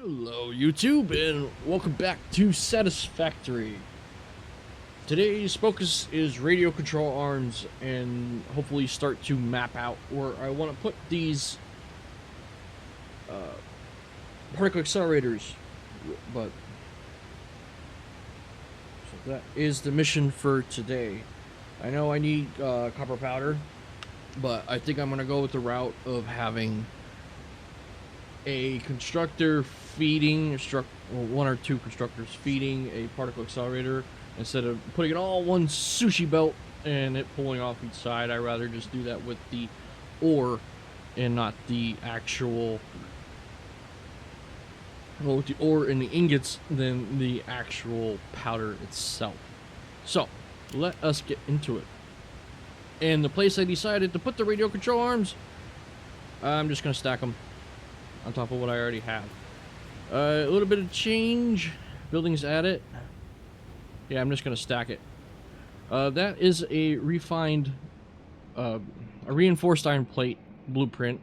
Hello YouTube and welcome back to Satisfactory. Today's focus is radio control arms and hopefully start to map out where I want to put these particle accelerators, but so that is the mission for today. I know I need copper powder, but I think I'm going to go with the route of having a constructor feeding one or two constructors feeding a particle accelerator instead of putting it all one sushi belt and it pulling off each side. I'd rather just do that with the ore and not the actual with the ore and the ingots than the actual powder itself. So let us get into it. And the place I decided to put the radio control arms, I'm just gonna stack them on top of what I already have. A little bit of change. Buildings added. Yeah, I'm just gonna stack it. That is a refined, a reinforced iron plate blueprint,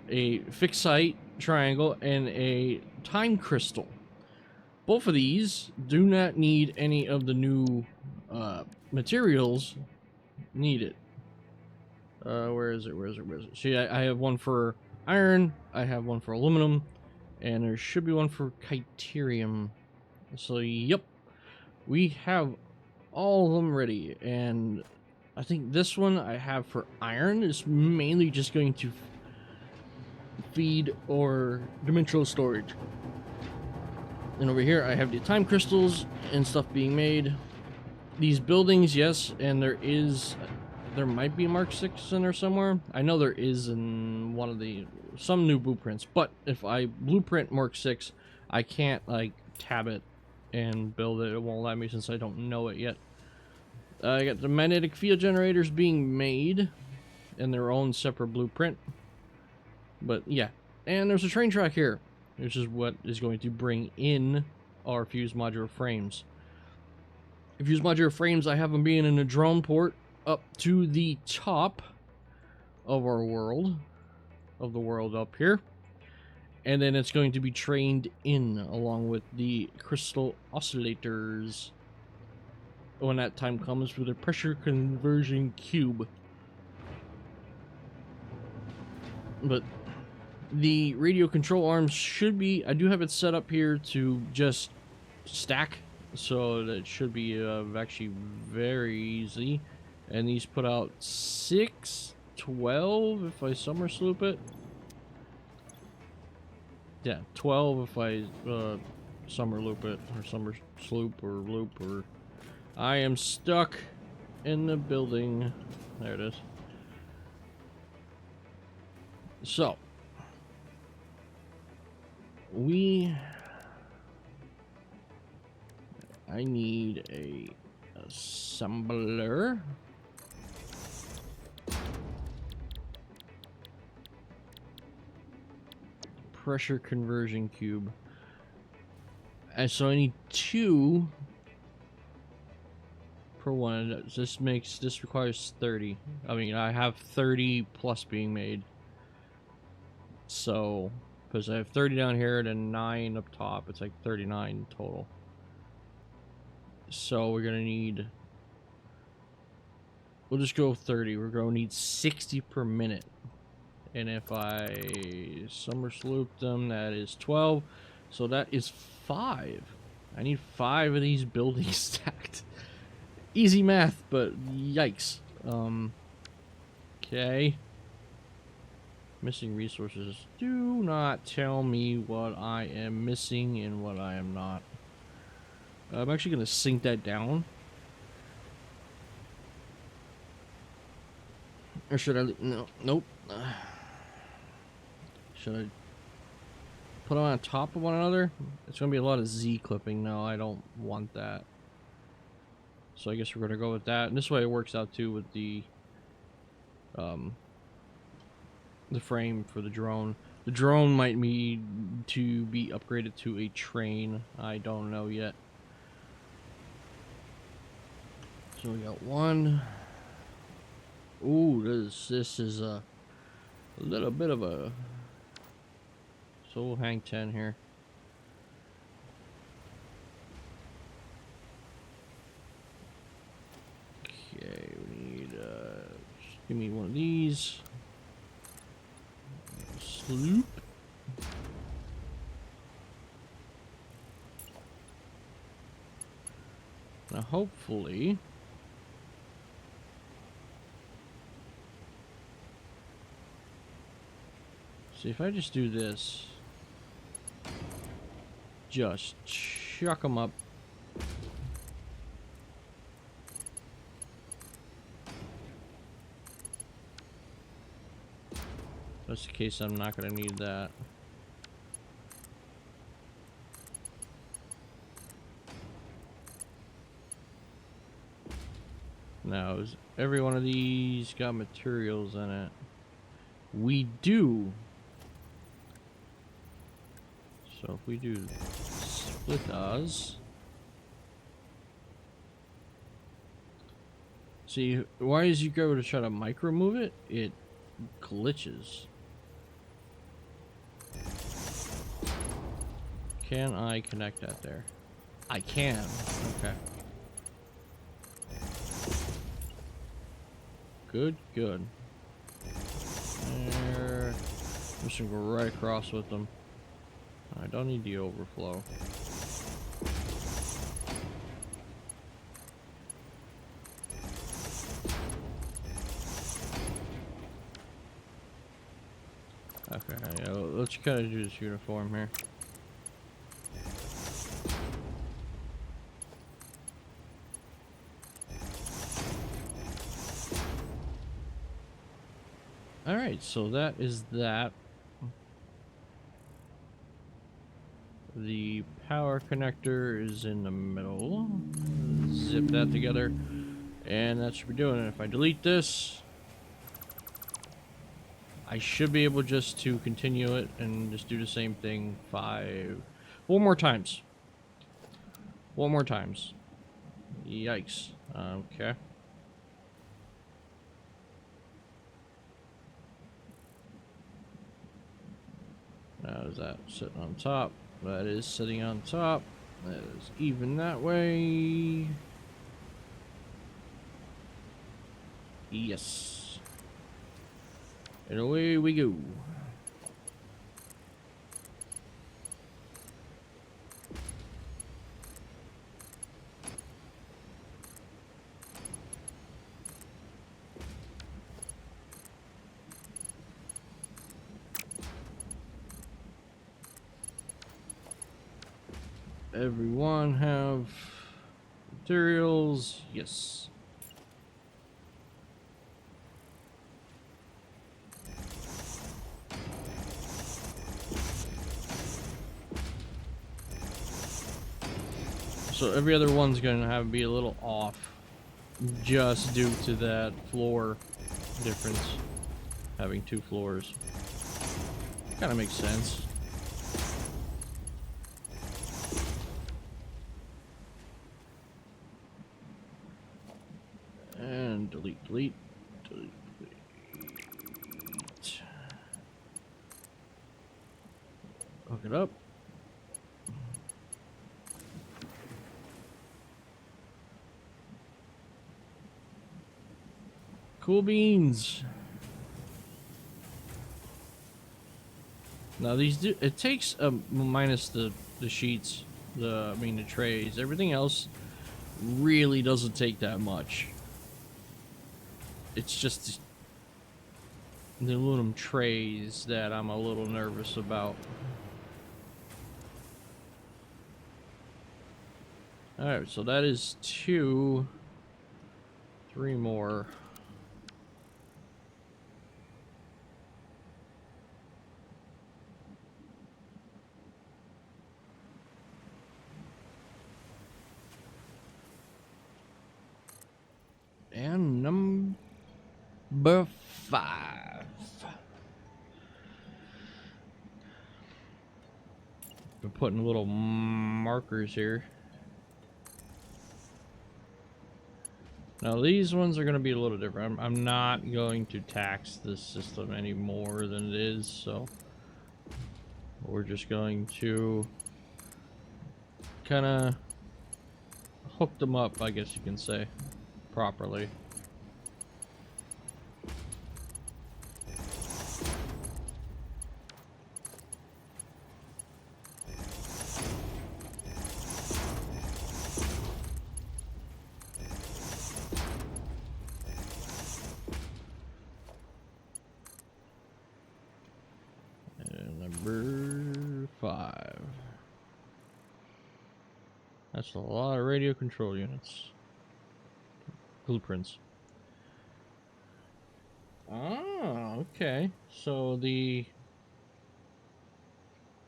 a fixed site triangle, and a time crystal. Both of these do not need any of the new materials needed. Where is it? See, I have one for iron, I have one for aluminum, and there should be one for Criterium. So yep, we have all of them ready, and I think this one I have for iron is mainly just going to feed or dimensional storage. And over here I have the time crystals and stuff being made. These buildings, yes, and there might be a Mark 6 in there somewhere. I know there is in one of some new blueprints, but if I blueprint Mark 6, I can't like tab it and build it. It won't let me since I don't know it yet. I got the magnetic field generators being made in their own separate blueprint. But yeah, and there's a train track here, which is what is going to bring in our fused modular frames. The fused modular frames, I have them being in a drone port up to the top of our world, up here, and then it's going to be trained in along with the crystal oscillators when that time comes for the pressure conversion cube. But the radio control arms should be, I do have it set up here to just stack, so that should be actually very easy. And these put out 6, 12 if I summer sloop it. Yeah, 12 if I summer loop it, or summer sloop or loop, or I am stuck in the building. There it is. So I need a assembler. Pressure conversion cube. And so I need 2 per one. This requires 30. I mean, I have 30 plus being made. So, because I have 30 down here and then 9 up top, it's like 39 total. So we're gonna need, we'll just go 30. We're gonna need 60 per minute. And if I summer sloop them, that is 12. So that is 5. I need 5 of these buildings stacked. Easy math, but yikes. Okay. Missing resources. Do not tell me what I am missing and what I am not. I'm actually going to sink that down. Or should I? No, nope. Should I put them on top of one another? It's going to be a lot of Z clipping. No, I don't want that. So I guess we're going to go with that. And this way it works out too with the frame for the drone. The drone might need to be upgraded to a train. I don't know yet. So we got one. Ooh, this is a little bit of a So we'll hang 10 here. Okay, we need, just give me one of these. Sloop. Now hopefully... See, if I just do this... Just chuck them up. Just in case I'm not going to need that. Now, is every one of these got materials in it? We do. So if we do split those. See, why as you go to try to micro move it, it glitches. Can I connect that there? I can. Okay. Good, good. There. I'm just gonna go right across with them. I don't need the overflow. Okay, let's kind of do this uniform here. Alright, so that is that. The power connector is in the middle. Zip that together. And that should be doing it. If I delete this, I should be able just to continue it and just do the same thing 4 more times. 4 more times. Yikes. Okay. Now is that sitting on top? That is sitting on top. That is even that way. Yes. And away we go. Everyone have materials? Yes. So every other one's gonna have be a little off, just due to that floor difference, having 2 floors. Kind of makes sense. And delete, delete, delete, delete. Hook it up. Cool beans. Now these do, it takes minus the sheets, I mean the trays. Everything else really doesn't take that much. It's just the aluminum trays that I'm a little nervous about. Alright, so that is 2. 3 more. And number 5. We're putting little markers here. Now these ones are going to be a little different. I'm not going to tax this system any more than it is, so We're just going to kind of hook them up, I guess you can say, properly. And number 5. That's a lot of radio control units. Blueprints. Oh, okay. So the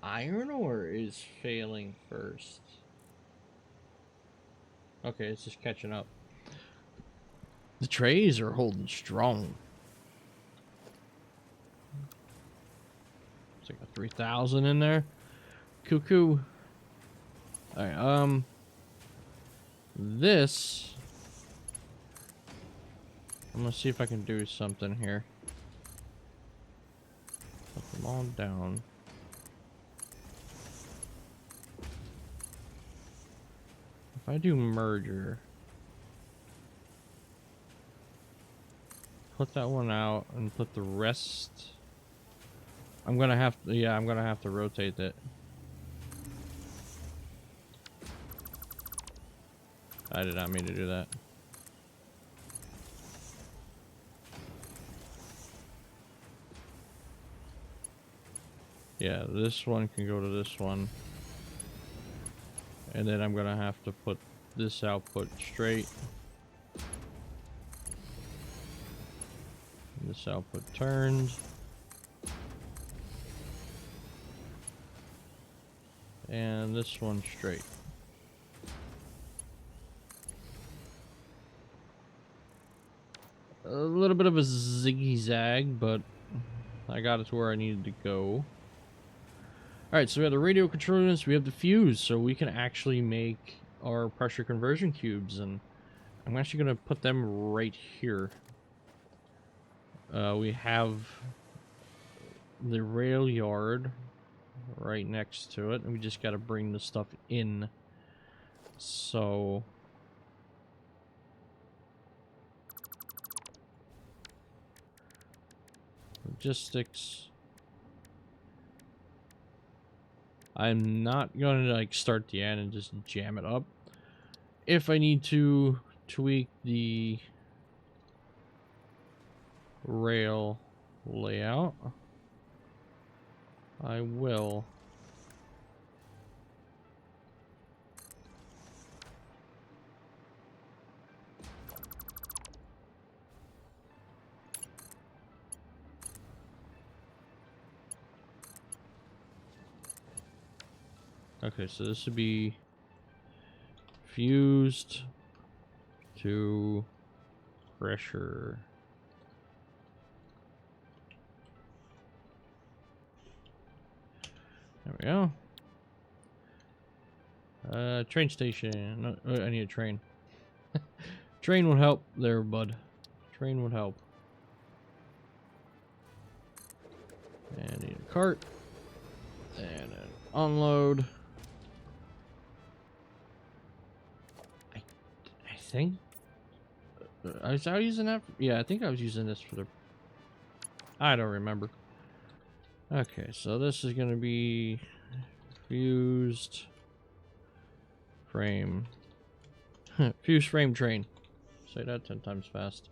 iron ore is failing first. Okay, it's just catching up. The trays are holding strong. It's like a 3,000 in there. Cuckoo. Alright, this... I'm gonna see if I can do something here. Put them all down. If I do merger... Put that one out and put the rest... I'm gonna have to, yeah, I'm gonna have to rotate it. I did not mean to do that. Yeah, this one can go to this one. And then I'm gonna have to put this output straight. This output turned. And this one straight. A little bit of a zigzag, but I got it to where I needed to go. Alright, so we have the radio control units, we have the fuse, so we can actually make our pressure conversion cubes, and I'm actually going to put them right here. We have the rail yard right next to it, and we just got to bring the stuff in. So... logistics. I'm not going to like start the end and just jam it up. If I need to tweak the rail layout, I will. Okay, so this would be fused to pressure. There we go. Train station. No, I need a train. Train would help there, bud. Train would help. And I need a cart. And an unload. I think I was using that. Yeah, I think I was using this for the. I don't remember. Okay, so this is gonna be fused frame. Fused frame train. Say that 10 times fast.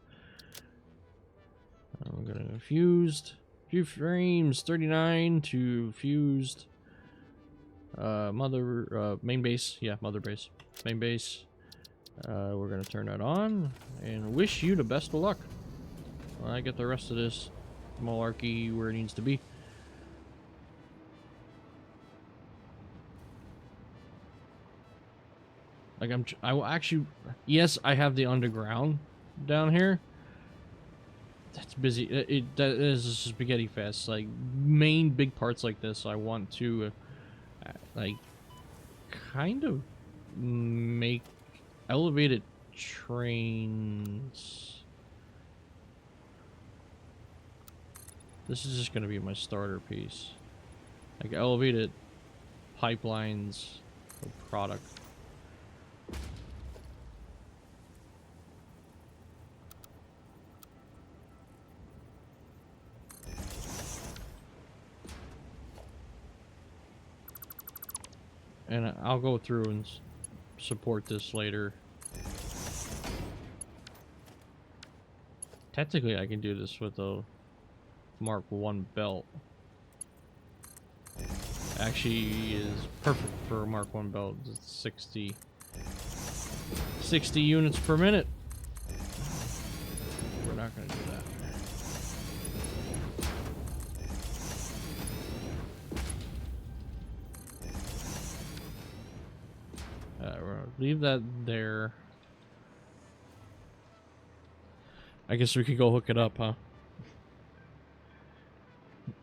We're gonna go fused. Few frames 39 to fused. Main base. Yeah, mother base. Main base. We're gonna turn that on and wish you the best of luck when I get the rest of this malarkey where it needs to be. Like I will actually, yes, I have the underground down here. That's busy. That is a spaghetti fest. Like main big parts like this, I want to, like, kind of make elevated trains. This is just going to be my starter piece. Like elevated pipelines of product. And I'll go through and support this later. Technically, I can do this with a Mark 1 belt. Actually is perfect for a Mark 1 belt. It's 60 units per minute. We're not going to do that. We're gonna leave that there. I guess we could go hook it up, huh?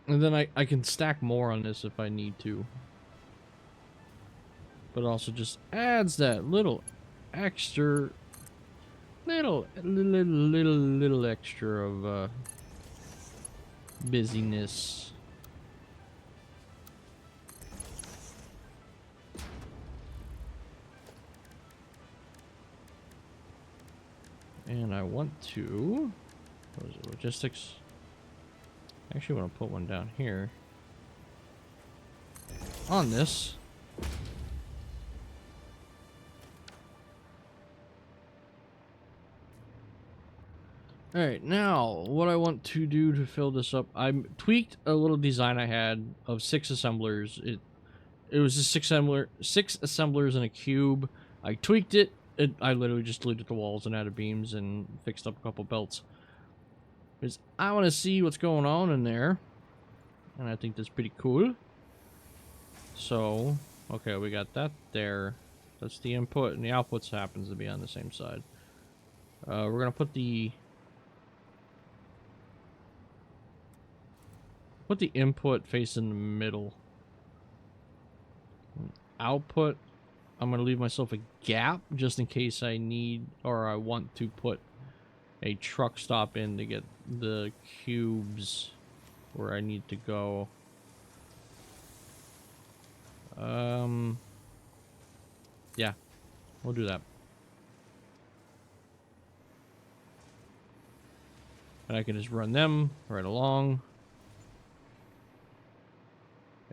And then I can stack more on this if I need to. But it also just adds that little extra, little extra of busyness. And I want to, what is it, logistics? I actually want to put one down here on this. Alright, now what I want to do to fill this up, I tweaked a little design I had of 6 assemblers. It was just 6 assemblers in a cube. I tweaked it. I literally just deleted the walls and added beams and fixed up a couple belts. Because I want to see what's going on in there. And I think that's pretty cool. So, okay, we got that there. That's the input, and the output happens to be on the same side. We're going to put the input face in the middle. Output, I'm going to leave myself a gap just in case I need or I want to put a truck stop in to get the cubes where I need to go. Yeah, we'll do that. And I can just run them right along.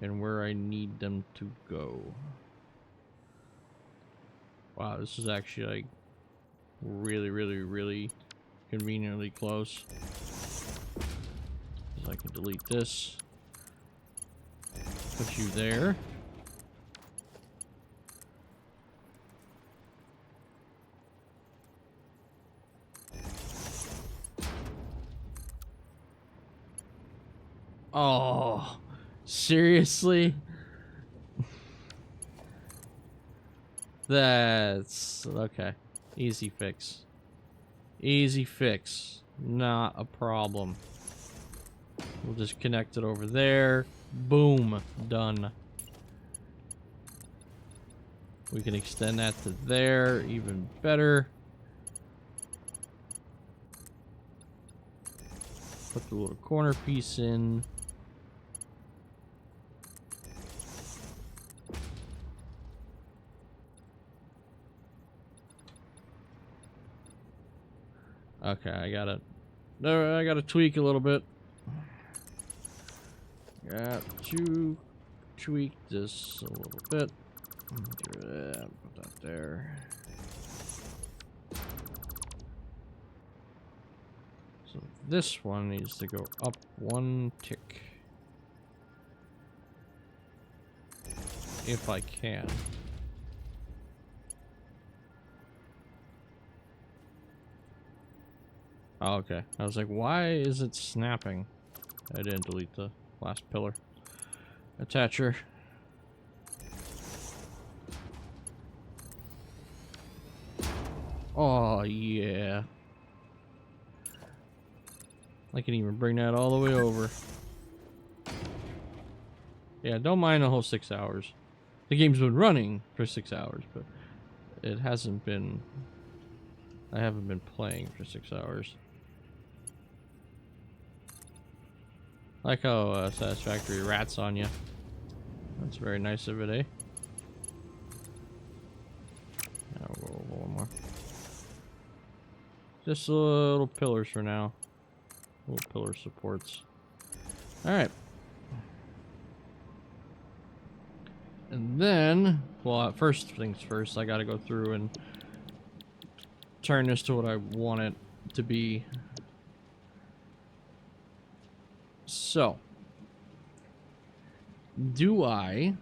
And where I need them to go. Wow, this is actually like really conveniently close. So I can delete this. Put you there. Oh, seriously? That's okay. Easy fix. Easy fix. Not a problem. We'll just connect it over there. Boom. Done. We can extend that to there. Even better. Put the little corner piece in. Okay, I gotta tweak a little bit. Got to tweak this a little bit. Put that there. So this one needs to go up 1 tick. If I can. Oh, okay. I was like, why is it snapping? I didn't delete the last pillar. Attacher. Oh, yeah. I can even bring that all the way over. Yeah, don't mind the whole 6 hours. The game's been running for 6 hours, but it hasn't been... I haven't been playing for 6 hours. I like how Satisfactory rats on you. That's very nice of it, eh? I'll go over one more. Just little pillars for now. Little pillar supports. Alright. And then, well, first things first, I gotta go through and turn this to what I want it to be. So, do I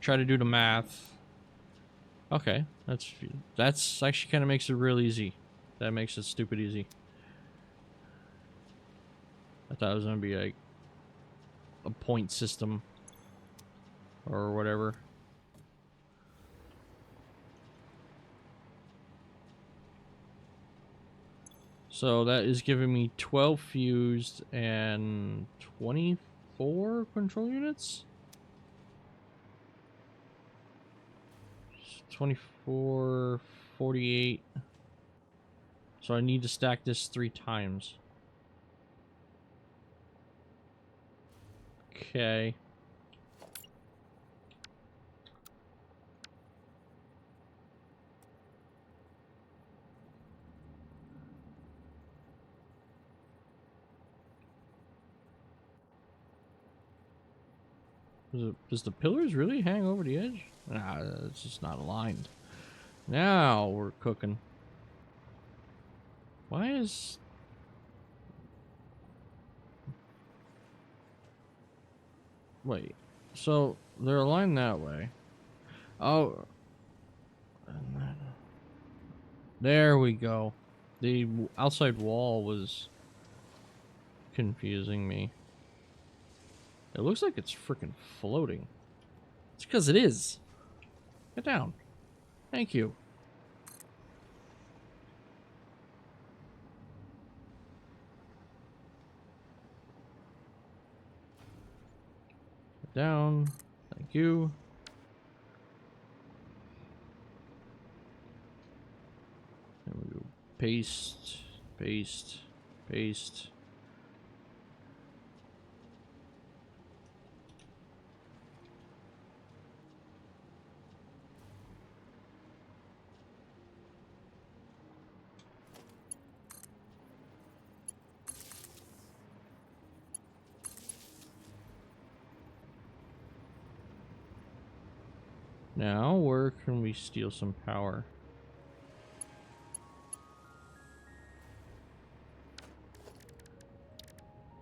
try to do the math? Okay, that's actually kind of makes it real easy. That makes it stupid easy. I thought it was gonna be like a point system or whatever. So that is giving me 12 fused and 24 control units? 24, 48. So I need to stack this 3 times. Okay. Does the pillars really hang over the edge? Nah, it's just not aligned. Now we're cooking. Why is... Wait. So they're aligned that way. Oh. There we go. The outside wall was confusing me. It looks like it's freaking floating. It's because it is. Get down. Thank you. Get down. Thank you. There we go. Paste. Paste. Paste. Now, where can we steal some power?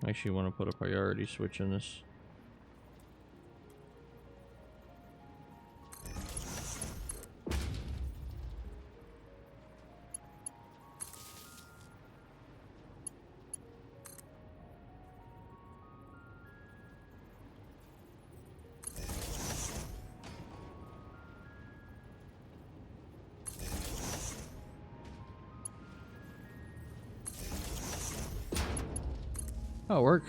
I actually want to put a priority switch in this. That'll work.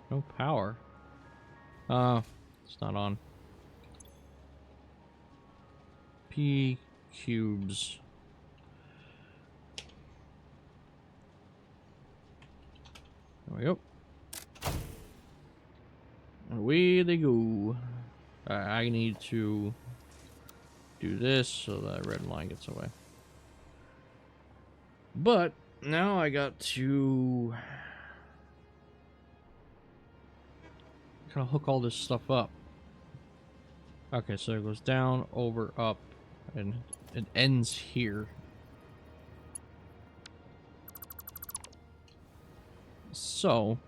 No power. It's not on. P cubes. There we go. Away they go. I need to do this so that red line gets away. But now I got to kind of hook all this stuff up. Okay, so it goes down, over, up, and it ends here. So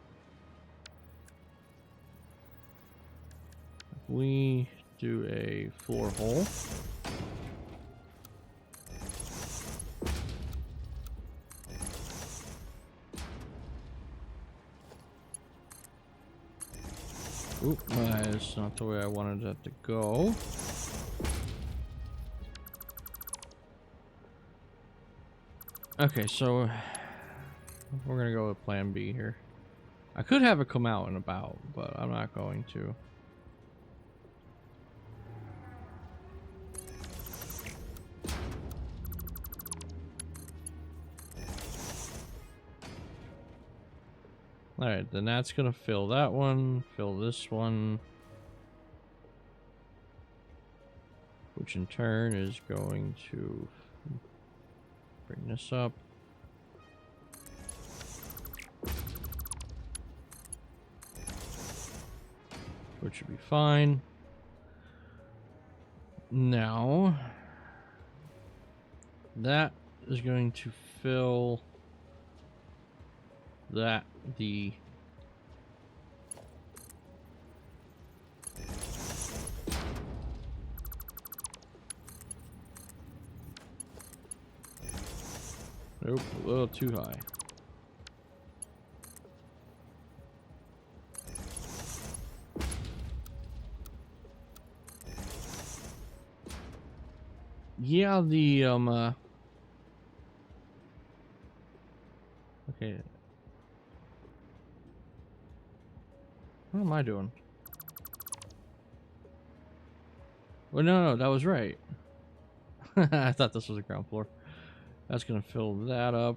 we do a floor hole. Oop, that's not the way I wanted that to go. Okay, so we're gonna go with plan B here. I could have it come out and about, but I'm not going to. Alright, then that's gonna fill that one, fill this one. Which in turn is going to bring this up. Which should be fine. Now, that is going to fill that, nope, a little too high. Yeah, okay. What am I doing? Well, no, that was right. I thought this was the ground floor. That's gonna fill that up.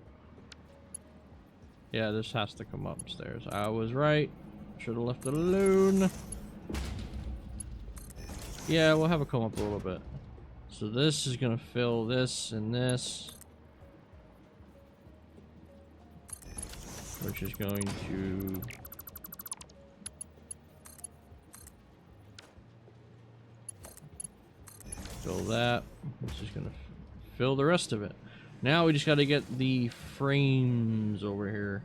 Yeah, this has to come upstairs. I was right. Should have left it alone. Yeah, we'll have it come up a little bit. So this is gonna fill this and this, which is going to fill that. This is gonna fill the rest of it. Now we just got to get the frames over here.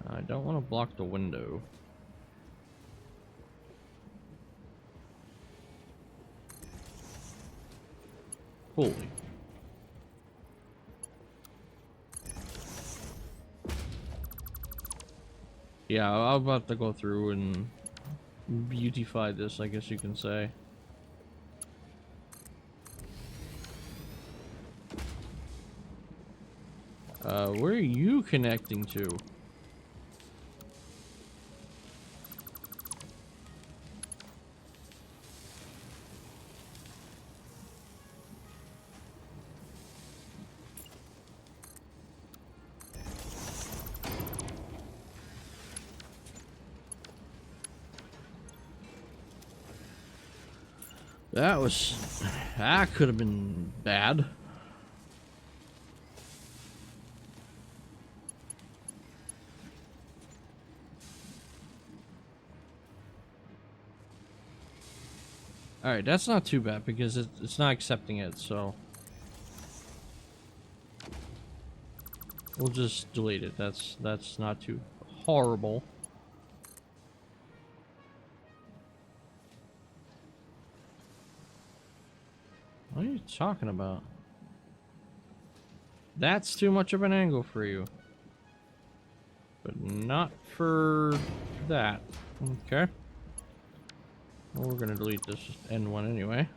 I don't want to block the window. Holy. Yeah, I'm about to go through and beautify this, I guess you can say. Where are you connecting to? That could have been bad. Alright, that's not too bad because it's not accepting it, so we'll just delete it. That's not too horrible. What are you talking about? That's too much of an angle for you. But not for that. Okay. Well, we're gonna delete this N1 anyway.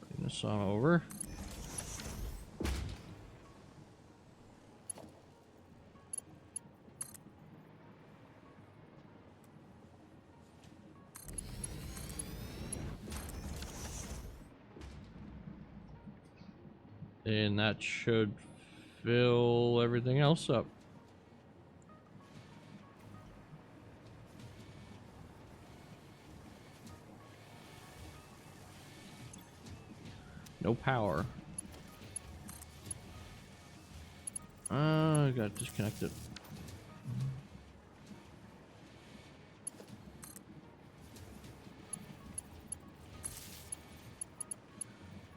Bring this on over. And that should fill everything else up. No power. I got disconnected.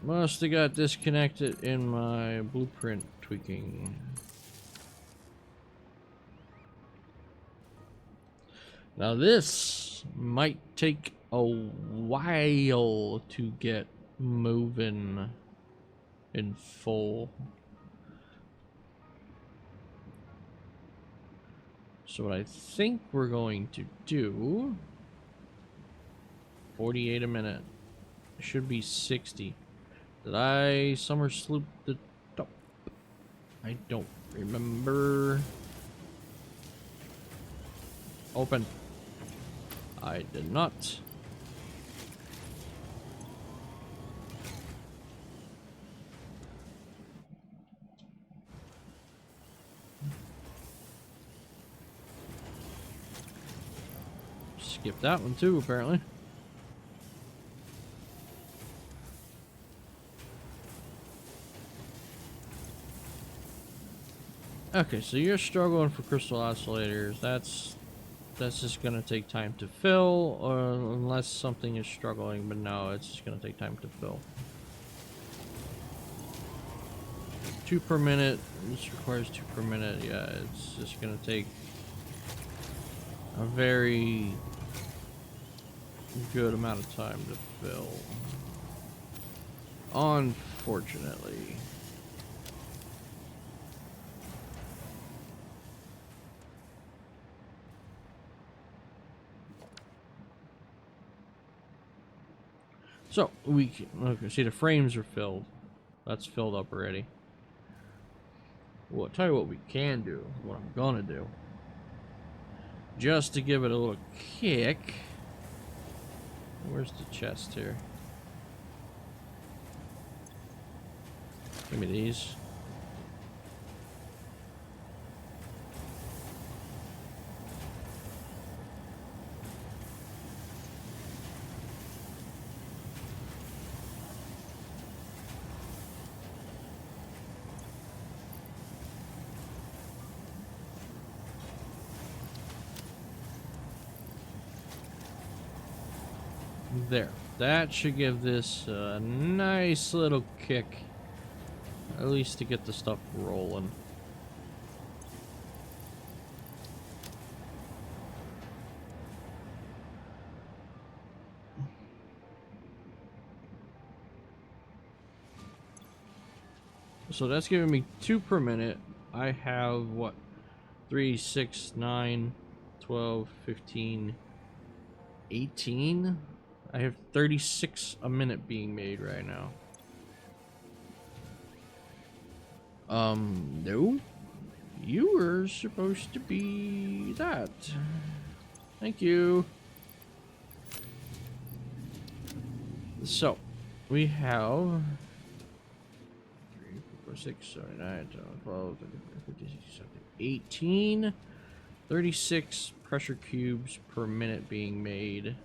Must have got disconnected in my blueprint tweaking. Now this might take a while to get moving in full. So what I think we're going to do, 48 a minute, should be 60. Did I summer sloop the top? I don't remember. Open. I did not. skip that one too, apparently. Okay, so you're struggling for crystal oscillators. That's just gonna take time to fill, or unless something is struggling, but no, it's just gonna take time to fill. 2 per minute. This requires 2 per minute. Yeah, it's just gonna take a very good amount of time to fill. Unfortunately. So we can, okay, see the frames are filled. That's filled up already. Well, I'll tell you what we can do, what I'm gonna do. Just to give it a little kick. Where's the chest here? Give me these. There. That should give this a nice little kick. At least to get the stuff rolling. So that's giving me 2 per minute. I have what? 3, 6, 9, 12, 15, 18? I have 36 a minute being made right now. No. You were supposed to be that. Thank you. So, we have 3, 4, 6, 7, 9, 12, 15, 18, 36 pressure cubes per minute being made.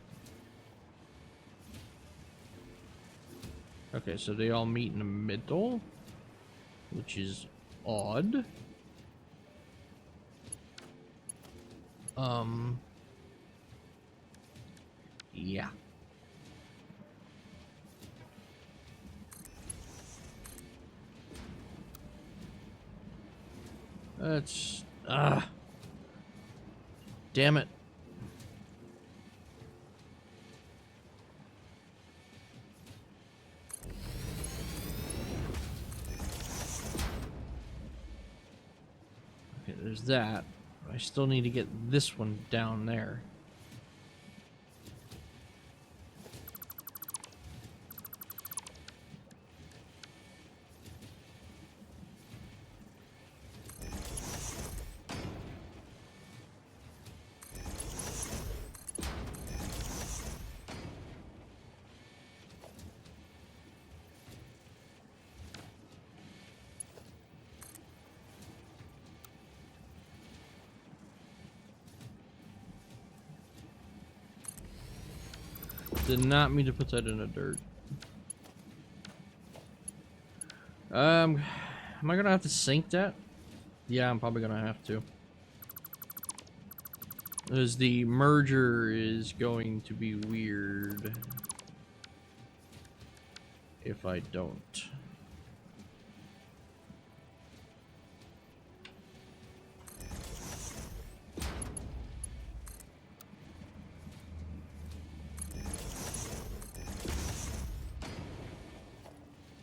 Okay, so they all meet in the middle, which is odd. Yeah. That's damn it. Okay, there's that. I still need to get this one down there. Did not mean to put that in the dirt. Am I gonna have to sink that? Yeah, I'm probably gonna have to. Because the merger is going to be weird if I don't.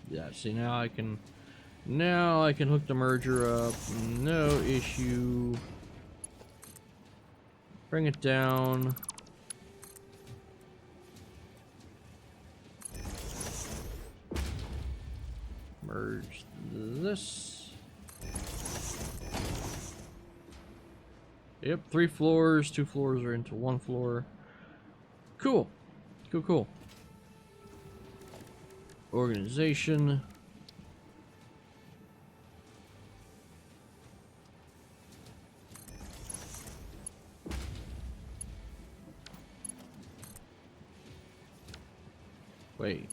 Yeah, see now I can hook the merger up, no issue. Bring it down. Merge this. Yep, 3 floors, 2 floors are into 1 floor. Cool. Cool, cool. Organization. Wait.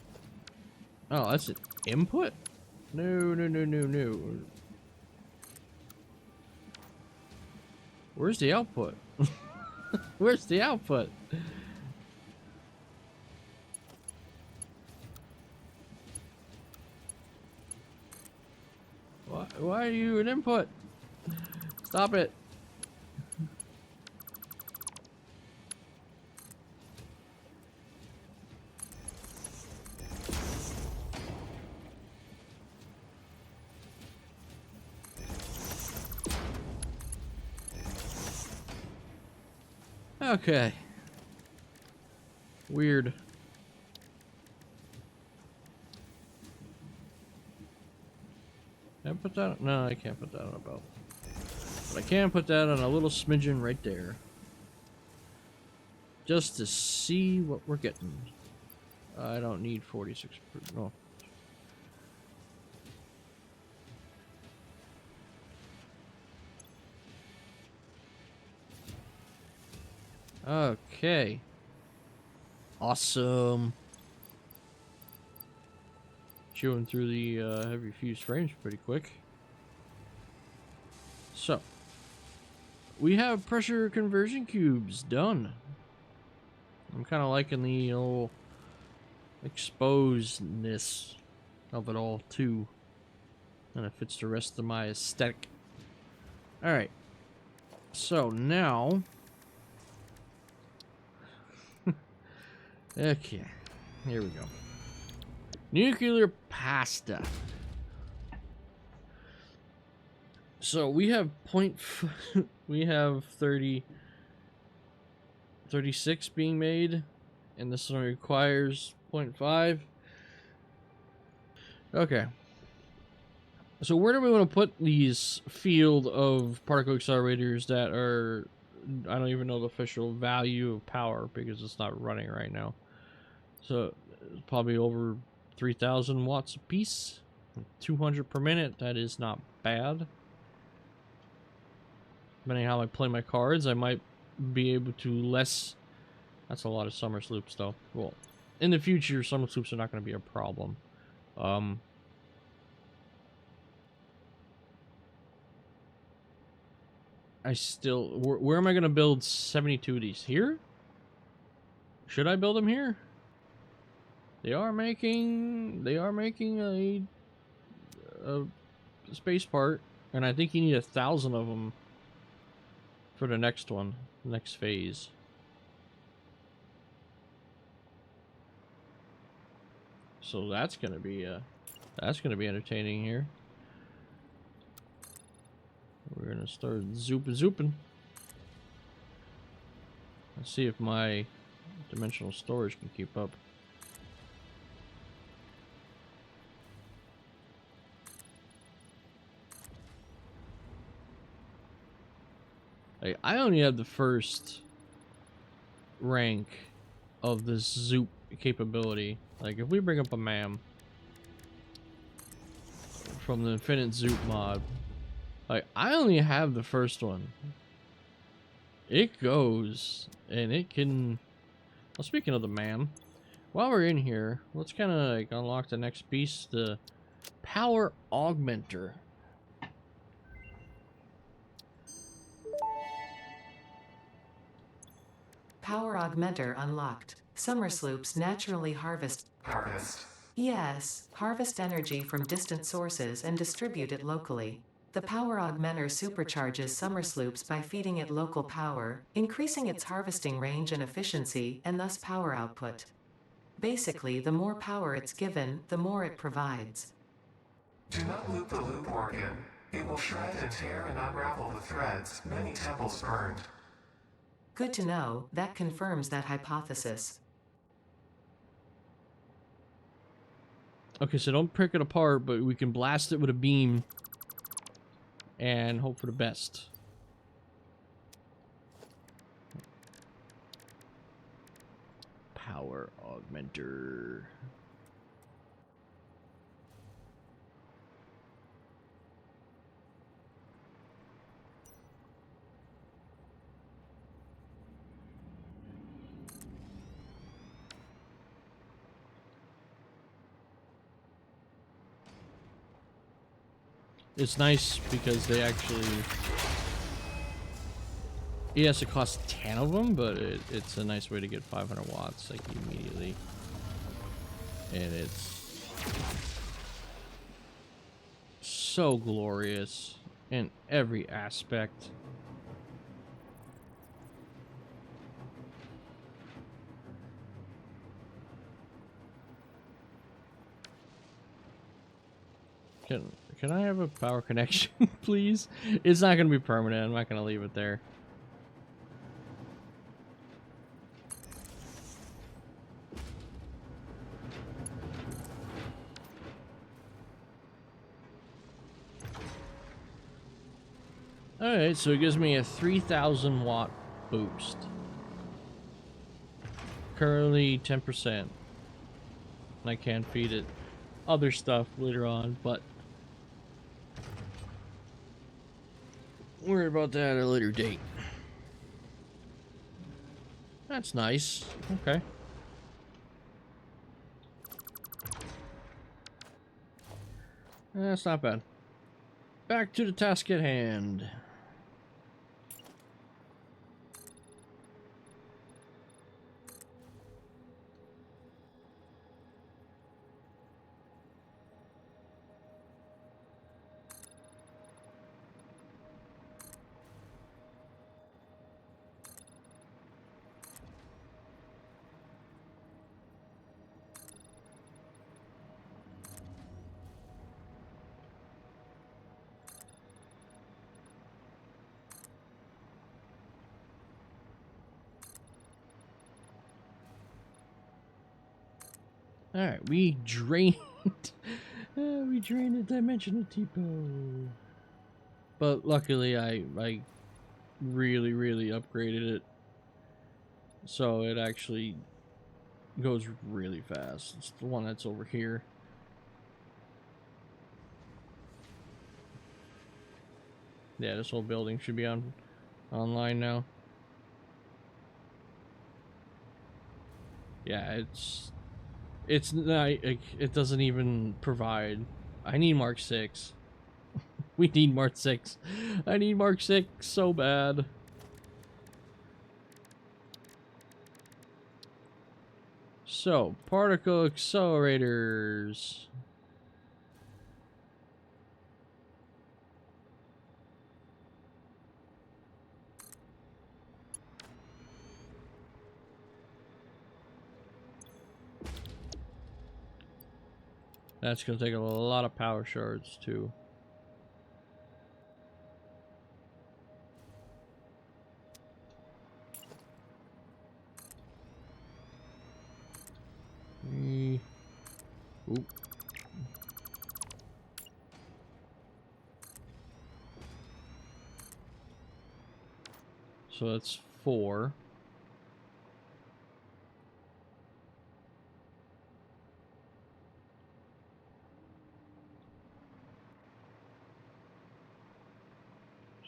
Oh, that's an input? No, no, no, no, no. Where's the output? Where's the output? Why are you an input? Stop it. Okay. Weird. Can I put that? No, I can't put that on a belt. But I can put that on a little smidgen right there. Just to see what we're getting. I don't need 46. No. Okay. Awesome. Chewing through the heavy fuse frames pretty quick. So, we have pressure conversion cubes done. I'm kind of liking the old exposedness of it all too. And it fits the rest of my aesthetic. Alright. So now... okay. Here we go. Nuclear pasta. So we have we have 36 being made, and this one requires 0.5. Okay. So where do we want to put these field of particle accelerators that are, I don't even know the official value of power because it's not running right now. So probably over 3,000 watts a piece, 200 per minute. That is not bad. Depending on how I play my cards, I might be able to less. That's a lot of summer sloops, though. Well, in the future, summer sloops are not going to be a problem. I still. Where am I going to build 72 of these? Here? Should I build them here? They are making a space part, and I think you need 1,000 of them for the next one, next phase. So that's gonna be entertaining here. We're gonna start zooping. Let's see if my dimensional storage can keep up. I only have the first rank of the zoop capability. Like, if we bring up a MAM from the Infinite Zoop mod, like, I only have the first one. It goes, and it can... Well, speaking of the MAM, while we're in here, let's kind of like unlock the next piece, the power augmenter. Power augmenter unlocked. Summer sloops naturally harvest. Yes, harvest energy from distant sources and distribute it locally. The power augmenter supercharges summer sloops by feeding it local power, increasing its harvesting range and efficiency, and thus power output. Basically, the more power it's given, the more it provides. Do not loop the loop organ. It will shred and tear and unravel the threads, many temples burned. Good to know, that confirms that hypothesis. Okay, so don't pick it apart, but we can blast it with a beam and hope for the best. Power augmenter. it's nice because they actually... Yes, it costs 10 of them, but it's a nice way to get 500 watts, like, immediately. And it's so glorious in every aspect. Can I have a power connection, please? It's not going to be permanent. I'm not going to leave it there. Alright, so it gives me a 3,000 watt boost. Currently 10%. And I can feed it other stuff later on, but worry about that at a later date. That's nice. Okay. That's not bad. Back to the task at hand. Alright, we drained we drained the dimensional depot. But luckily I really upgraded it. So it actually goes really fast. It's the one that's over here. Yeah, this whole building should be online now. Yeah, it's not, it doesn't even provide. I need Mark 6. We need Mark 6. I need Mark 6 so bad. So, particle accelerators. That's going to take a lot of power shards, too. Oop. So that's 4.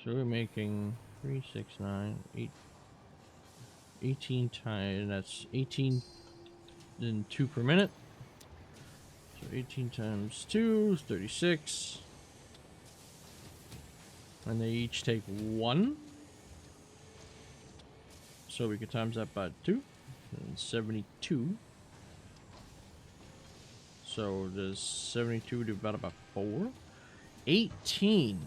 So we're making 3, 6, 9, 8, 18 times. That's 18 and 2 per minute. So 18 times 2 is 36. And they each take 1. So we could times that by 2. And 72. So does 72 divided by 4? 18.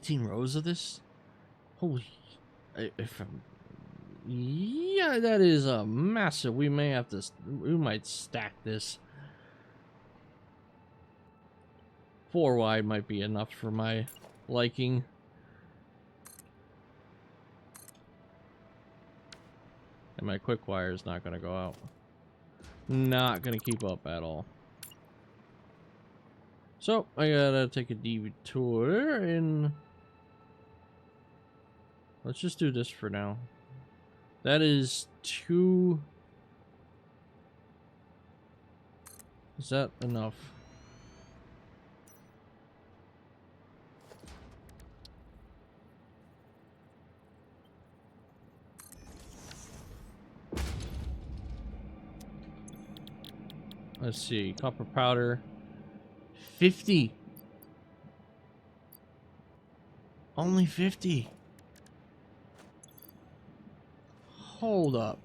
Rows of this? Holy... Yeah, that is a massive... We may have to... We might stack this. 4 wide might be enough for my liking. And my quick wire is not going to go out. Not going to keep up at all. So, I gotta take a detour and... Let's just do this for now. That is 2... Is that enough? Let's see. Copper powder. 50. Only 50. Hold up.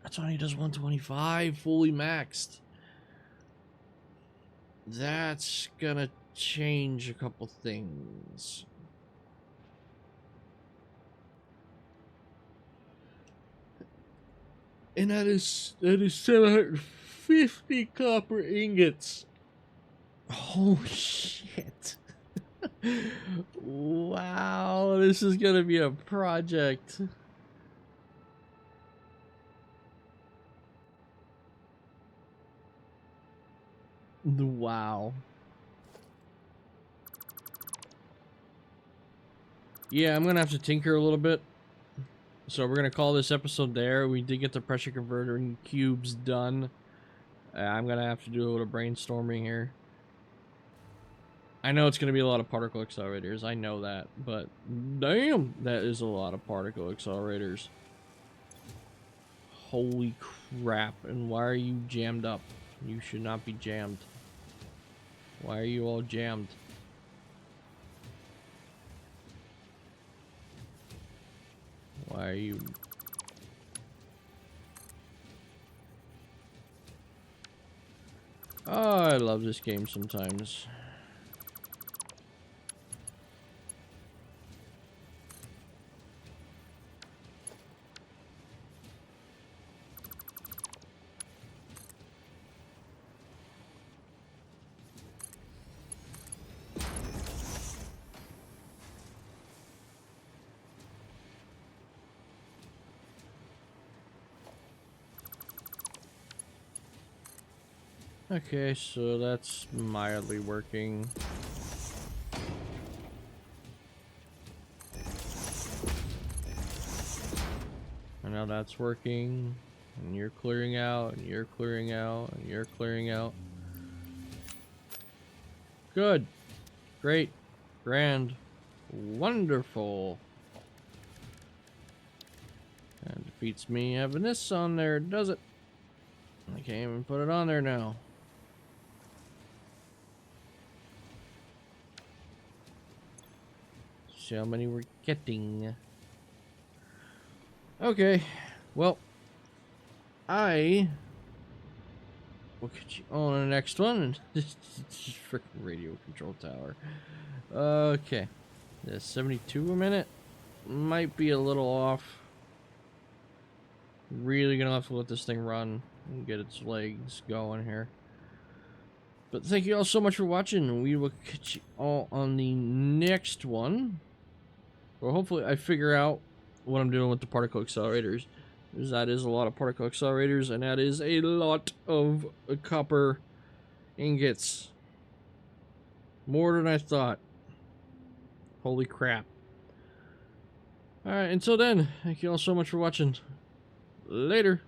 That's only does 125 fully maxed. That's gonna change a couple things. And that is 750 copper ingots. Oh shit. Wow, this is gonna be a project. Wow. Yeah, I'm gonna have to tinker a little bit. So we're gonna call this episode there. We did get the pressure converter and cubes done. I'm gonna have to do a little brainstorming here. I know it's gonna be a lot of particle accelerators. I know that, but damn, that is a lot of particle accelerators. Holy crap! And why are you jammed up? You should not be jammed. Why are you all jammed? Why are you... Oh, I love this game sometimes. Okay, so that's mildly working. And now that's working. And you're clearing out, and you're clearing out, and you're clearing out. Good. Great. Grand. Wonderful. That defeats me having this on there, does it? I can't even put it on there now. See how many we're getting. Okay, well, I will catch you on the next one. Just freaking radio control tower. Okay, the 72 a minute might be a little off. Really gonna have to let this thing run and get its legs going here. But thank you all so much for watching. We will catch you all on the next one. Well, hopefully I figure out what I'm doing with the particle accelerators. Because that is a lot of particle accelerators, and that is a lot of copper ingots. More than I thought. Holy crap. Alright, until then, thank you all so much for watching. Later.